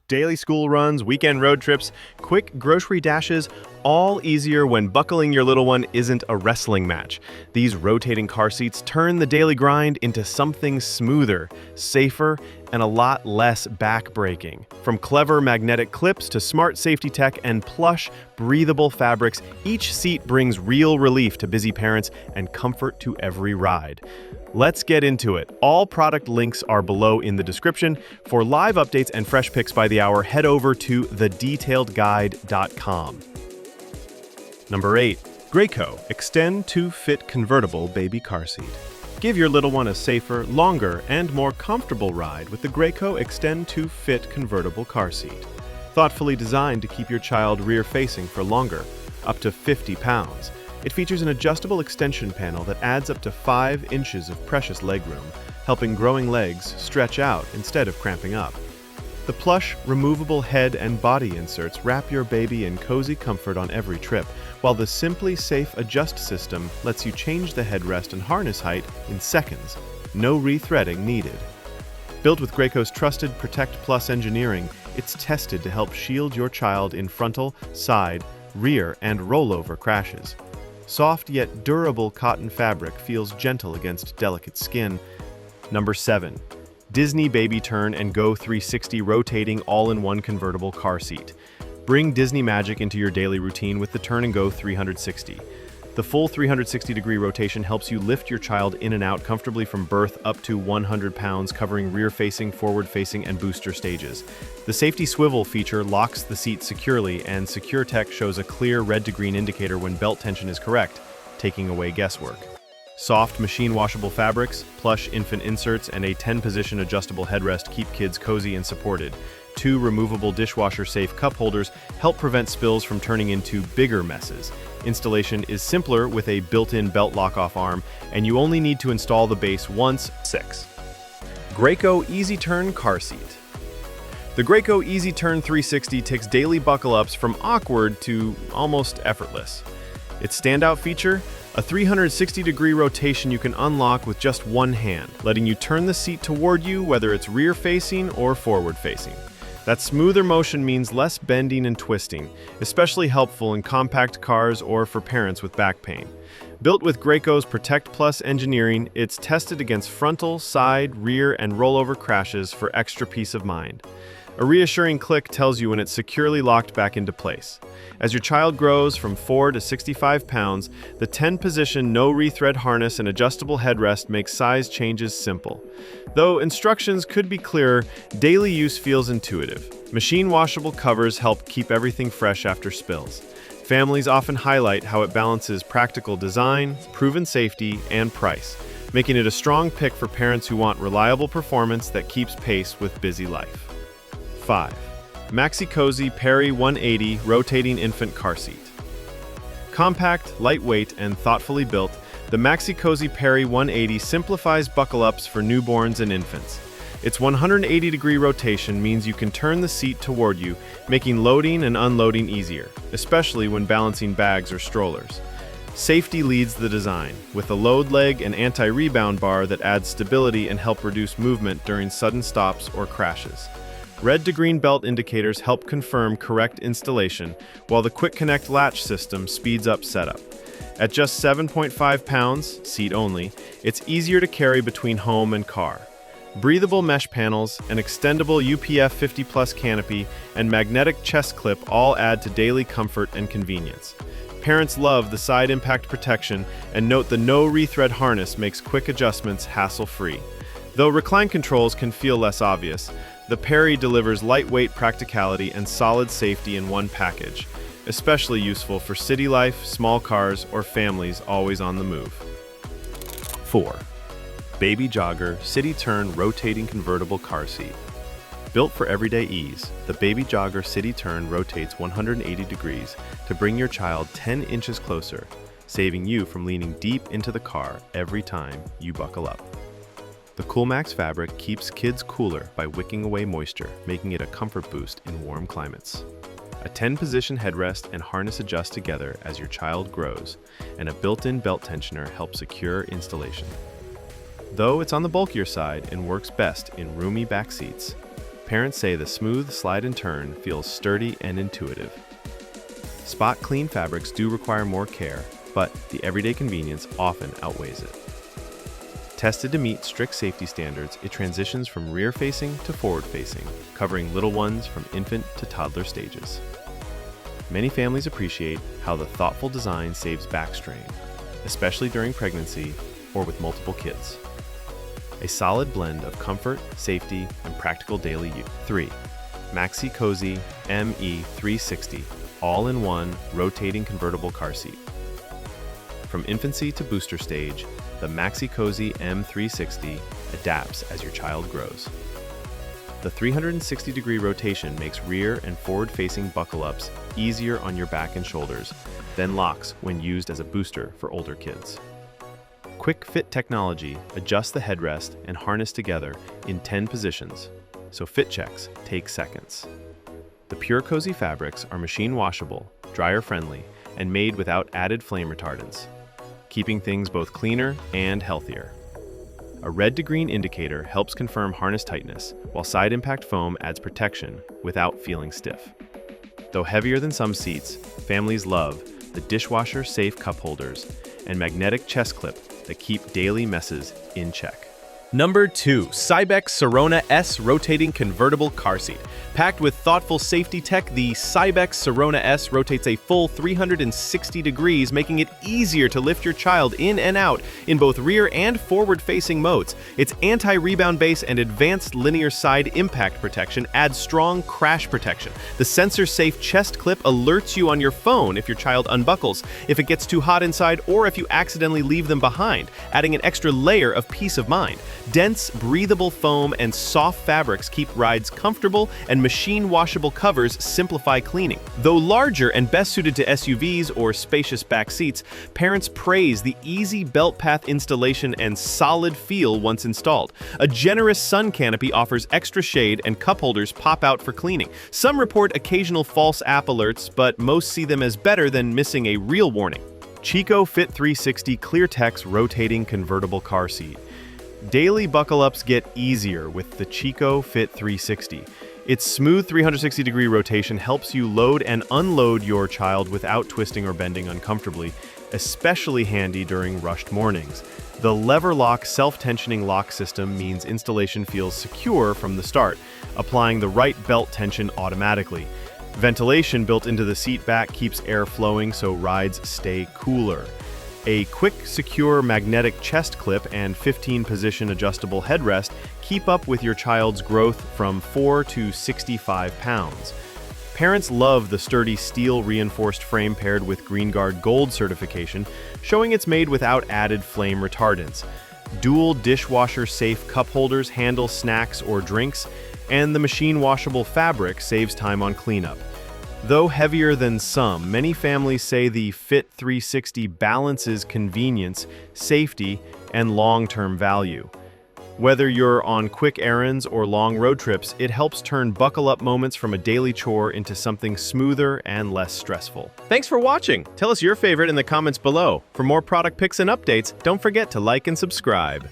Daily school runs, weekend road trips, quick grocery dashes, all easier when buckling your little one isn't a wrestling match. These rotating car seats turn the daily grind into something smoother, safer, and a lot less back-breaking. From clever magnetic clips to smart safety tech and plush, breathable fabrics, each seat brings real relief to busy parents and comfort to every ride. Let's get into it. All product links are below in the description. For live updates and fresh picks by the hour, head over to thedetailedguide.com. Number 8. Graco Extend to Fit Convertible Baby Car Seat. Give your little one a safer, longer, and more comfortable ride with the Graco Extend to Fit Convertible Car Seat. Thoughtfully designed to keep your child rear-facing for longer, up to 50 pounds. It features an adjustable extension panel that adds up to 5 inches of precious legroom, helping growing legs stretch out instead of cramping up. The plush, removable head and body inserts wrap your baby in cozy comfort on every trip, while the Simply Safe Adjust system lets you change the headrest and harness height in seconds. No rethreading needed. Built with Graco's trusted Protect Plus engineering, it's tested to help shield your child in frontal, side, rear, and rollover crashes. Soft yet durable cotton fabric feels gentle against delicate skin. Number 7. Disney Baby Turn and Go 360 Rotating All-in-One Convertible Car Seat. Bring Disney magic into your daily routine with the Turn and Go 360. The full 360-degree rotation helps you lift your child in and out comfortably from birth up to 100 pounds, covering rear-facing, forward-facing, and booster stages. The safety swivel feature locks the seat securely, and CLEARTEX shows a clear red to green indicator when belt tension is correct, taking away guesswork. Soft, machine-washable fabrics, plush infant inserts, and a 10-position adjustable headrest keep kids cozy and supported. 2 removable dishwasher-safe cup holders help prevent spills from turning into bigger messes. Installation is simpler with a built-in belt lock-off arm, and you only need to install the base once. 6. Graco EASYTURN Car Seat. The Graco EASYTURN 360 takes daily buckle-ups from awkward to almost effortless. Its standout feature? A 360-degree rotation you can unlock with just one hand, letting you turn the seat toward you whether it's rear-facing or forward-facing. That smoother motion means less bending and twisting, especially helpful in compact cars or for parents with back pain. Built with Graco's Protect Plus engineering, it's tested against frontal, side, rear, and rollover crashes for extra peace of mind. A reassuring click tells you when it's securely locked back into place. As your child grows from 4 to 65 pounds, the 10-position no-rethread harness and adjustable headrest makes size changes simple. Though instructions could be clearer, daily use feels intuitive. Machine-washable covers help keep everything fresh after spills. Families often highlight how it balances practical design, proven safety, and price, making it a strong pick for parents who want reliable performance that keeps pace with busy life. 5. MAXI-COSI PERI 180 Rotating Infant Car Seat. Compact, lightweight, and thoughtfully built, the MAXI-COSI PERI 180 simplifies buckle-ups for newborns and infants. Its 180-degree rotation means you can turn the seat toward you, making loading and unloading easier, especially when balancing bags or strollers. Safety leads the design, with a load leg and anti-rebound bar that adds stability and help reduce movement during sudden stops or crashes. Red to green belt indicators help confirm correct installation, while the Quick Connect latch system speeds up setup. At just 7.5 pounds, seat only, it's easier to carry between home and car. Breathable mesh panels, an extendable UPF 50+ canopy, and magnetic chest clip all add to daily comfort and convenience. Parents love the side impact protection, and note the no rethread harness makes quick adjustments hassle-free. Though recline controls can feel less obvious, the PERI delivers lightweight practicality and solid safety in one package, especially useful for city life, small cars, or families always on the move. 4. Baby Jogger CITY-TURN Rotating Convertible Car Seat. Built for everyday ease, the Baby Jogger CITY-TURN rotates 180 degrees to bring your child 10 inches closer, saving you from leaning deep into the car every time you buckle up. The CoolMax fabric keeps kids cooler by wicking away moisture, making it a comfort boost in warm climates. A 10-position headrest and harness adjust together as your child grows, and a built-in belt tensioner helps secure installation. Though it's on the bulkier side and works best in roomy back seats, Parents say the smooth slide and turn feels sturdy and intuitive. Spot clean fabrics do require more care, but the everyday convenience often outweighs it. Tested to meet strict safety standards, it transitions from rear-facing to forward-facing, covering little ones from infant to toddler stages. Many families appreciate how the thoughtful design saves back strain, especially during pregnancy or with multiple kids. A solid blend of comfort, safety, and practical daily use. 3. MAXI-COSI ME 360 all-in-one rotating convertible car seat. From infancy to booster stage, the MAXI-COSI M360 adapts as your child grows. The 360-degree rotation makes rear and forward-facing buckle-ups easier on your back and shoulders, then locks when used as a booster for older kids. Quick fit technology adjusts the headrest and harness together in 10 positions, so fit checks take seconds. The pure cozy fabrics are machine washable, dryer friendly, and made without added flame retardants, keeping things both cleaner and healthier. A red to green indicator helps confirm harness tightness, while side impact foam adds protection without feeling stiff. Though heavier than some seats, families love the dishwasher-safe cup holders and magnetic chest clip that keep daily messes in check. Number 2. CYBEX SIRONA S Rotating Convertible Car Seat. Packed with thoughtful safety tech, the CYBEX SIRONA S rotates a full 360 degrees, making it easier to lift your child in and out in both rear and forward-facing modes. Its anti-rebound base and advanced linear side impact protection add strong crash protection. The sensor-safe chest clip alerts you on your phone if your child unbuckles, if it gets too hot inside, or if you accidentally leave them behind, adding an extra layer of peace of mind. Dense, breathable foam and soft fabrics keep rides comfortable, and machine-washable covers simplify cleaning. Though larger and best suited to SUVs or spacious back seats, parents praise the easy belt path installation and solid feel once installed. A generous sun canopy offers extra shade, and cup holders pop out for cleaning. Some report occasional false app alerts, but most see them as better than missing a real warning. CHICCO Fit 360 CLEARTEX Rotating Convertible Car Seat. Daily buckle-ups get easier with the CHICCO Fit 360. Its smooth 360-degree rotation helps you load and unload your child without twisting or bending uncomfortably, especially handy during rushed mornings. The lever-lock self-tensioning lock system means installation feels secure from the start, applying the right belt tension automatically. Ventilation built into the seat back keeps air flowing so rides stay cooler. A quick, secure magnetic chest clip and 15-position adjustable headrest keep up with your child's growth from 4 to 65 pounds. Parents love the sturdy steel-reinforced frame paired with GreenGuard Gold certification, showing it's made without added flame retardants. Dual dishwasher-safe cup holders handle snacks or drinks, and the machine-washable fabric saves time on cleanup. Though heavier than some, many families say the Fit 360 balances convenience, safety, and long-term value. Whether you're on quick errands or long road trips, it helps turn buckle-up moments from a daily chore into something smoother and less stressful. Thanks for watching! Tell us your favorite in the comments below. For more product pics and updates, don't forget to like and subscribe.